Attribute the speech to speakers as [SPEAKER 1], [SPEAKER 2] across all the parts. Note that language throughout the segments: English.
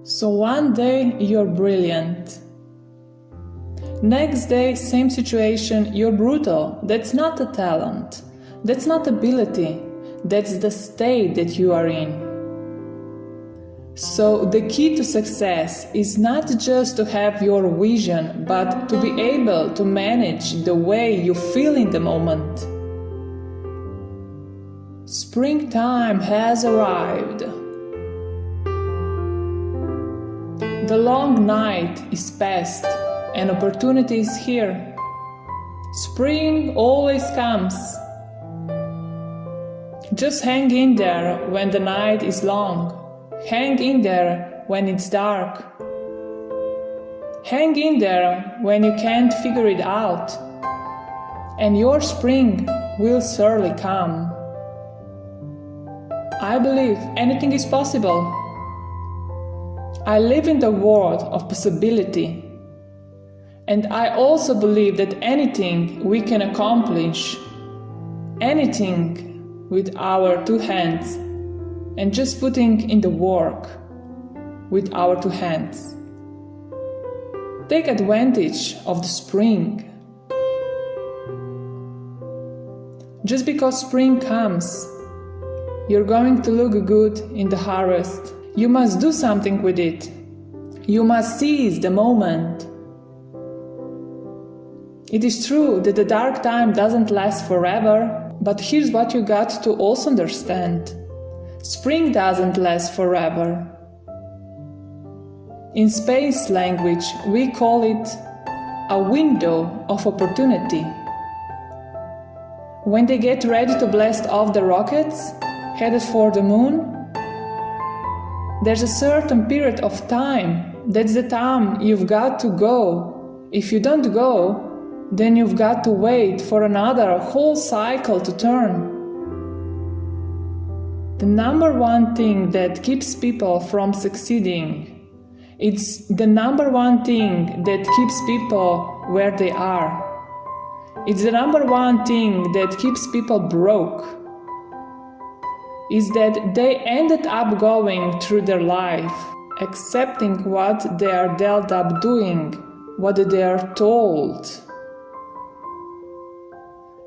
[SPEAKER 1] So one day you're brilliant. Next day, same situation, you're brutal. That's not a talent. That's not ability. That's the state that you are in. So the key to success is not just to have your vision, but to be able to manage the way you feel in the moment. Springtime has arrived. The long night is past and opportunity is here. Spring always comes. Just hang in there when the night is long. Hang in there when it's dark. Hang in there when you can't figure it out. And your spring will surely come. I believe anything is possible. I live in the world of possibility. And I also believe that anything we can accomplish, anything with our two hands, and just putting in the work with our two hands. Take advantage of the spring. Just because spring comes, you're going to look good in the harvest. You must do something with it. You must seize the moment. It is true that the dark time doesn't last forever, but here's what you got to also understand. Spring doesn't last forever. In space language, we call it a window of opportunity. When they get ready to blast off the rockets, headed for the moon, there's a certain period of time. That's the time you've got to go. If you don't go, then you've got to wait for another whole cycle to turn. The number one thing that keeps people from succeeding, it's the number one thing that keeps people where they are. It's the number one thing that keeps people broke, is that they ended up going through their life, accepting what they are dealt up doing, what they are told.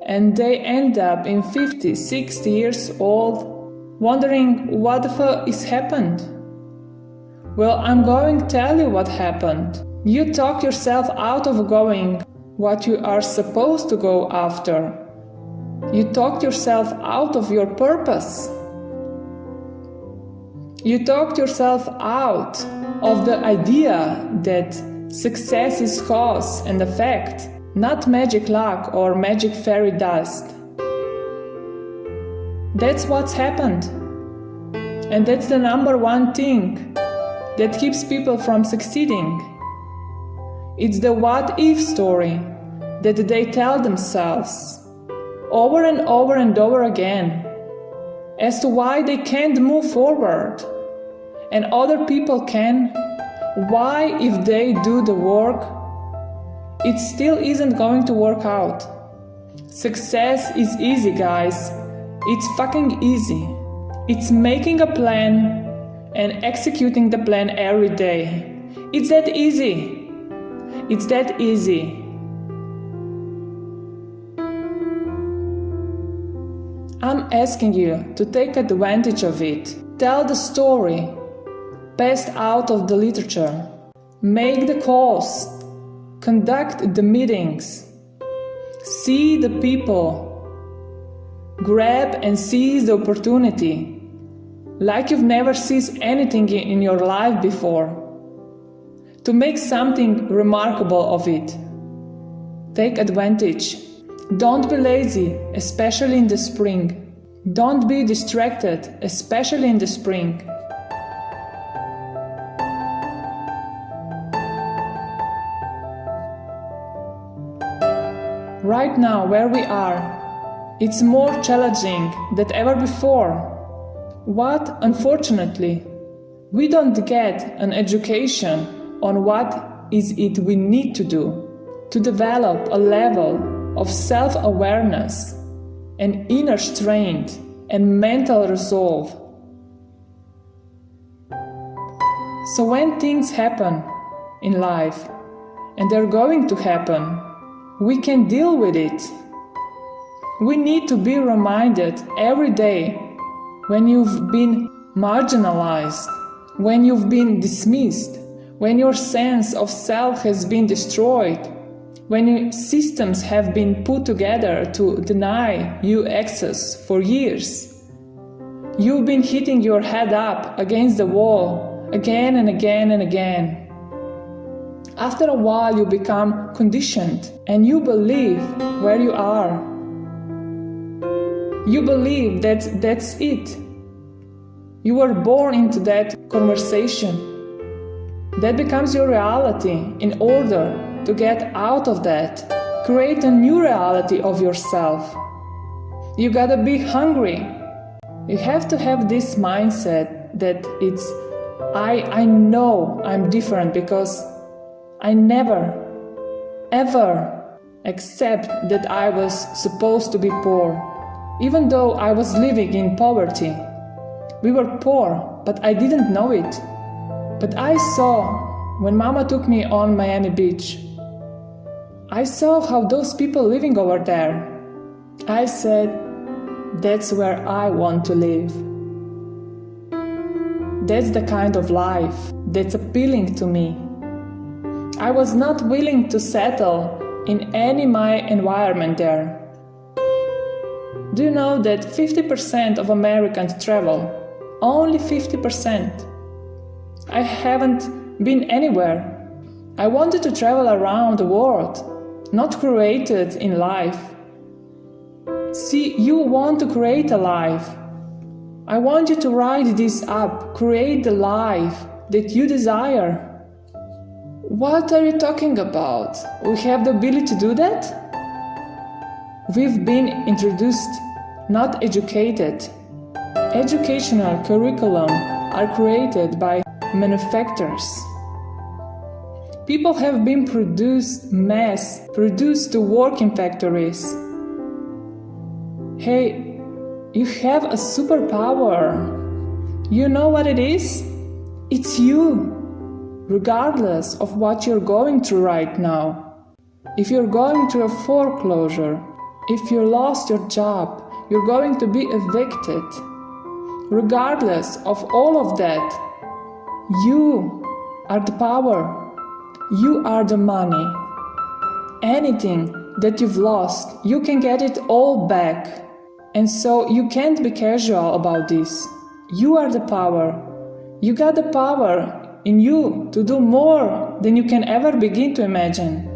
[SPEAKER 1] And they end up in 50, 60 years old, wondering what the fuck is happened. Well, I'm going to tell you what happened. You talk yourself out of going what you are supposed to go after. You talked yourself out of your purpose. You talked yourself out of the idea that success is cause and effect, not magic luck or magic fairy dust. That's what's happened. And that's the number one thing that keeps people from succeeding. It's the what-if story that they tell themselves over and over and over again as to why they can't move forward and other people can. Why, if they do the work, it still isn't going to work out. Success is easy, guys. It's fucking easy. It's making a plan and executing the plan every day. It's that easy. It's that easy. I'm asking you to take advantage of it. Tell the story. Pass out of the literature. Make the calls. Conduct the meetings. See the people. Grab and seize the opportunity. Like you've never seized anything in your life before. To make something remarkable of it. Take advantage. Don't be lazy, especially in the spring. Don't be distracted, especially in the spring. Right now, where we are, it's more challenging than ever before. What, unfortunately, we don't get an education on what is it we need to do to develop a level of self-awareness and inner strength and mental resolve. So when things happen in life, and they're going to happen, we can deal with it. We need to be reminded every day when you've been marginalized, when you've been dismissed, when your sense of self has been destroyed, when your systems have been put together to deny you access for years. You've been hitting your head up against the wall again and again and again. After a while you become conditioned and you believe where you are. You believe that that's it. You were born into that conversation. That becomes your reality. In order to get out of that, create a new reality of yourself. You gotta be hungry. You have to have this mindset that it's I know I'm different because I never, ever accept that I was supposed to be poor, even though I was living in poverty. We were poor, but I didn't know it. But I saw, when Mama took me on Miami Beach, I saw how those people living over there. I said, that's where I want to live. That's the kind of life that's appealing to me. I was not willing to settle in any my environment there. Do you know that 50% of Americans travel? Only 50%. I haven't been anywhere. I wanted to travel around the world, not created in life. See, you want to create a life. I want you to write this up, create the life that you desire. What are you talking about? We have the ability to do that? We've been introduced, not educated. Educational curriculum are created by manufacturers. People have been produced to work in factories. Hey, you have a superpower. You know what it is? It's you. Regardless of what you're going through right now. If you're going through a foreclosure, if you lost your job, you're going to be evicted. Regardless of all of that, you are the power. You are the money. Anything that you've lost, you can get it all back. And so you can't be casual about this. You are the power. You got the power in you to do more than you can ever begin to imagine.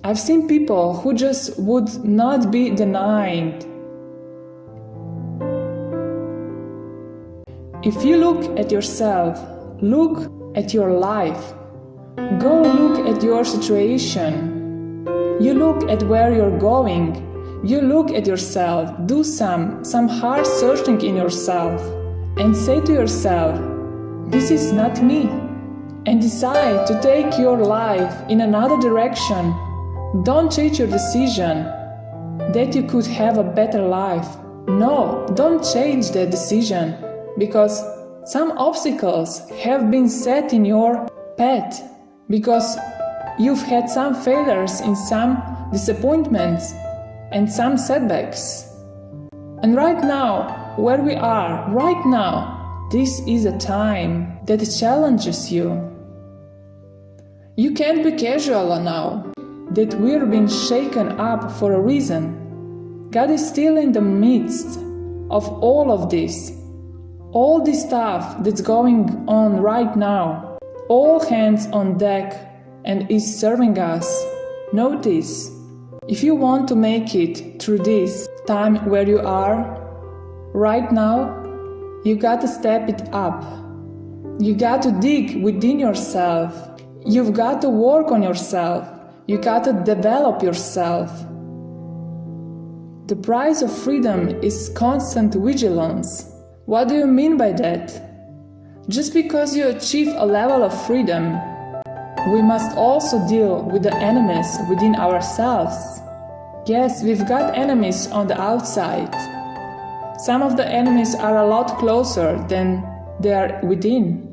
[SPEAKER 1] I've seen people who just would not be denied. If you look at yourself, look at your life, go look at your situation, you look at where you're going, you look at yourself, do some hard searching in yourself and say to yourself, this is not me, and decide to take your life in another direction. Don't change your decision that you could have a better life. No, don't change that decision because some obstacles have been set in your path because you've had some failures in some disappointments and some setbacks. And right now, where we are, right now, this is a time that challenges you. You can't be casual now, that we're being shaken up for a reason. God is still in the midst of all of this. All this stuff that's going on right now. All hands on deck and is serving us. Notice, if you want to make it through this time where you are, right now, you got to step it up. You got to dig within yourself. You've got to work on yourself. You got to develop yourself. The price of freedom is constant vigilance. What do you mean by that? Just because you achieve a level of freedom, we must also deal with the enemies within ourselves. Yes, we've got enemies on the outside. Some of the enemies are a lot closer than they are within.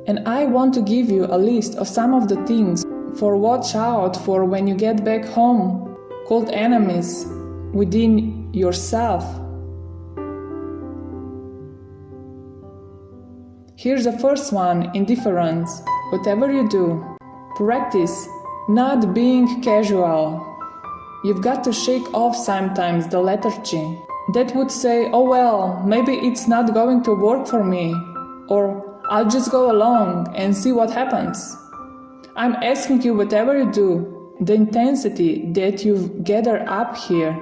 [SPEAKER 1] And I want to give you a list of some of the things for watch out for when you get back home, called enemies within yourself. Here's the first one: indifference. Whatever you do, practice not being casual. You've got to shake off sometimes the lethargy that would say, oh well, maybe it's not going to work for me, or I'll just go along and see what happens. I'm asking you, whatever you do, the intensity that you've gathered up here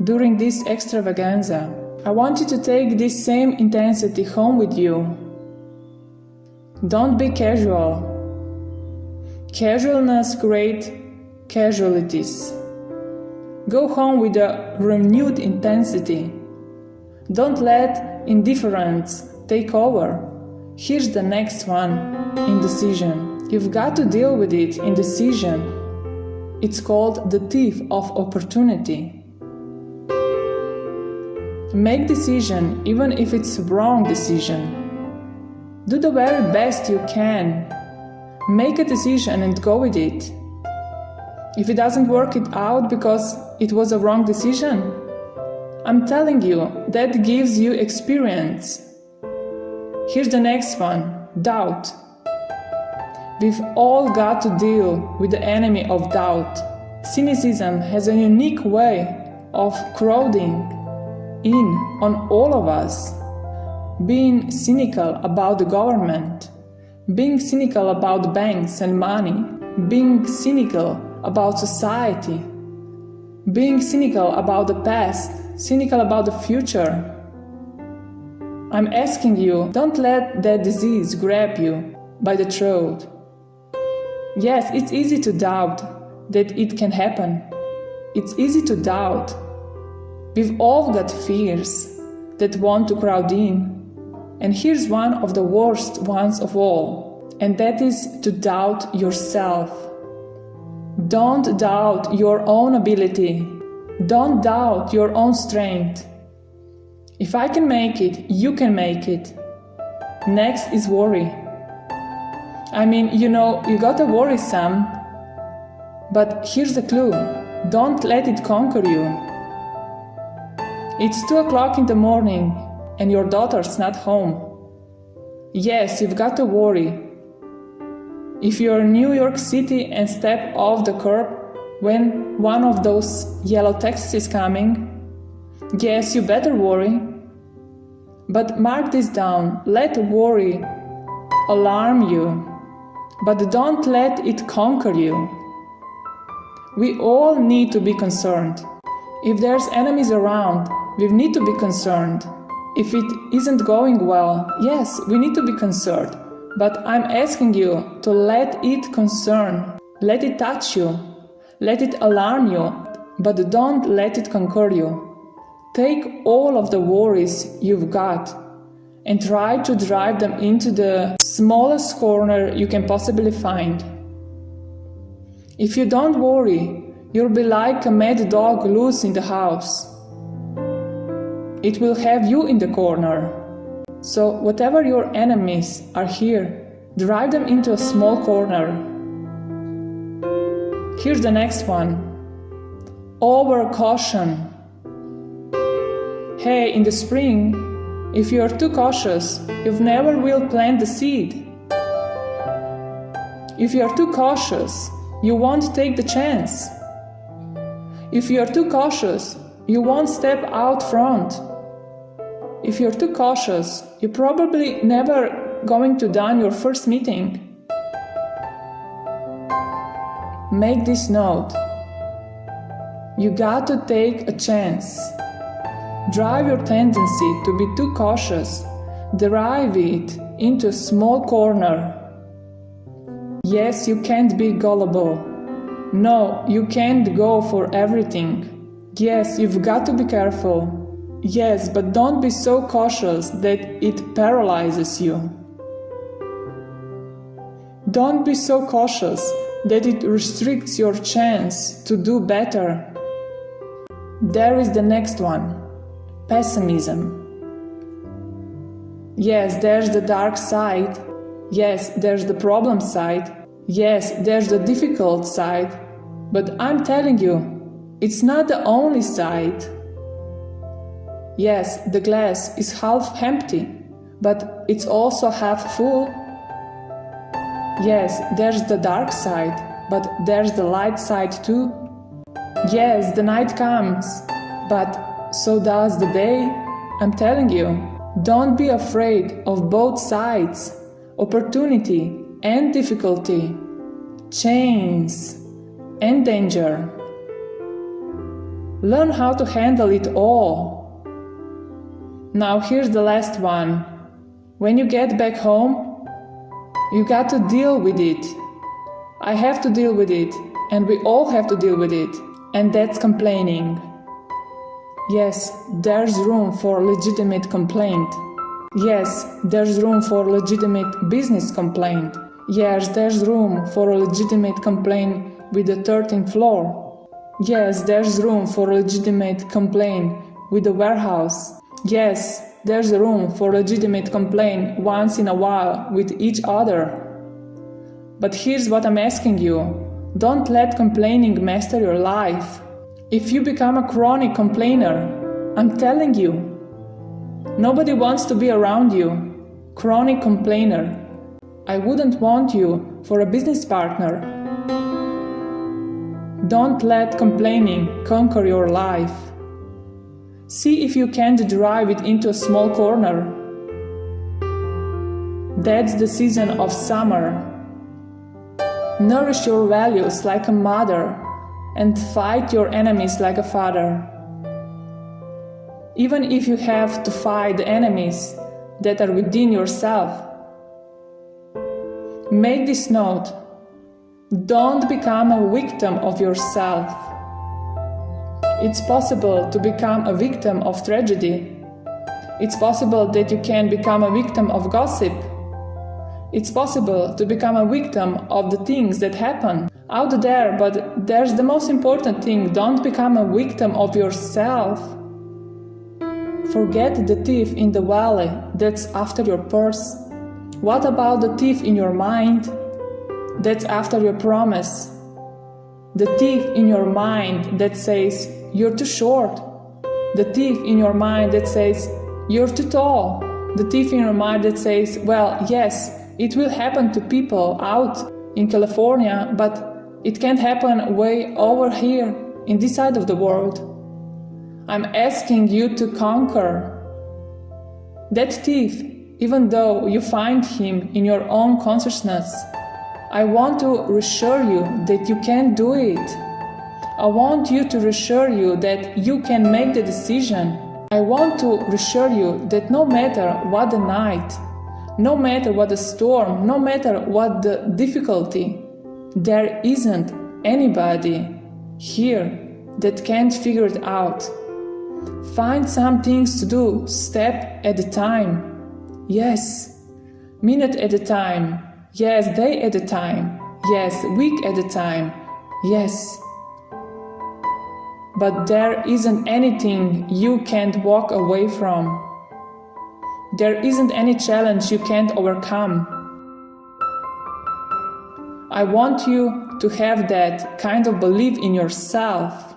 [SPEAKER 1] during this extravaganza, I want you to take this same intensity home with you. Don't be casual. Casualness creates casualties. Go home with a renewed intensity. Don't let indifference take over. Here's the next one: indecision. You've got to deal with it. Indecision. It's called the thief of opportunity. Make decision even if it's wrong decision. Do the very best you can. Make a decision and go with it. If it doesn't work it out because it was a wrong decision, I'm telling you, that gives you experience. Here's the next one: doubt. We've all got to deal with the enemy of doubt. Cynicism has a unique way of crowding in on all of us. Being cynical about the government, being cynical about banks and money, being cynical about society, being cynical about the past, cynical about the future. I'm asking you, don't let that disease grab you by the throat. Yes, it's easy to doubt that it can happen. It's easy to doubt. We've all got fears that want to crowd in. And here's one of the worst ones of all, and that is to doubt yourself. Don't doubt your own ability. Don't doubt your own strength. If I can make it, you can make it. Next is worry. I mean, you gotta worry some, but here's the clue: don't let it conquer you. It's 2 o'clock in the morning and your daughter's not home. Yes, you've got to worry. If you're in New York City and step off the curb when one of those yellow taxis is coming, yes, you better worry. But mark this down: let worry alarm you, but don't let it conquer you. We all need to be concerned. If there's enemies around, we need to be concerned. If it isn't going well, yes, we need to be concerned. But I'm asking you to let it concern, let it touch you, let it alarm you, but don't let it conquer you. Take all of the worries you've got and try to drive them into the smallest corner you can possibly find. If you don't worry, you'll be like a mad dog loose in the house. It will have you in the corner. So whatever your enemies are here, drive them into a small corner. Here's the next one: over caution. Hey, in the spring, if you're too cautious, you never will plant the seed. If you're too cautious, you won't take the chance. If you're too cautious, you won't step out front. If you're too cautious, you're probably never going to done your first meeting. Make this note: you got to take a chance. Drive your tendency to be too cautious, drive it into a small corner. Yes, you can't be gullible. No, you can't go for everything. Yes, you've got to be careful. Yes, but don't be so cautious that it paralyzes you. Don't be so cautious that it restricts your chance to do better. There is the next one: pessimism. Yes, there's the dark side. Yes, there's the problem side. Yes, there's the difficult side. But I'm telling you, it's not the only side. Yes, the glass is half empty, but it's also half full. Yes, there's the dark side, but there's the light side too. Yes, the night comes, but so does the day. I'm telling you, don't be afraid of both sides, opportunity and difficulty, chains and danger. Learn how to handle it all. Now here's the last one. When you get back home, you got to deal with it. I have to deal with it, and we all have to deal with it, and that's complaining. Yes, there's room for legitimate complaint. Yes, there's room for legitimate business complaint. Yes, there's room for a legitimate complaint with the 13th floor. Yes, there's room for a legitimate complaint with the warehouse. Yes, there's room for legitimate complaint once in a while with each other. But here's what I'm asking you. Don't let complaining master your life. If you become a chronic complainer, I'm telling you, nobody wants to be around you. Chronic complainer. I wouldn't want you for a business partner. Don't let complaining conquer your life. See if you can't drive it into a small corner. That's the season of summer. Nourish your values like a mother and fight your enemies like a father. Even if you have to fight the enemies that are within yourself. Make this note. Don't become a victim of yourself. It's possible to become a victim of tragedy. It's possible that you can become a victim of gossip. It's possible to become a victim of the things that happen out there, but there's the most important thing. Don't become a victim of yourself. Forget the thief in the valley that's after your purse. What about the thief in your mind that's after your promise? The thief in your mind that says, you're too short. The thief in your mind that says, you're too tall. The thief in your mind that says, well, yes, it will happen to people out in California, but it can't happen way over here in this side of the world. I'm asking you to conquer that thief, even though you find him in your own consciousness. I want to reassure you that you can do it. I want you to reassure you that you can make the decision. I want to reassure you that no matter what the night, no matter what the storm, no matter what the difficulty, there isn't anybody here that can't figure it out. Find some things to do, step at a time. Yes, minute at a time. Yes, day at a time. Yes, week at a time. Yes. But there isn't anything you can't walk away from. There isn't any challenge you can't overcome. I want you to have that kind of belief in yourself.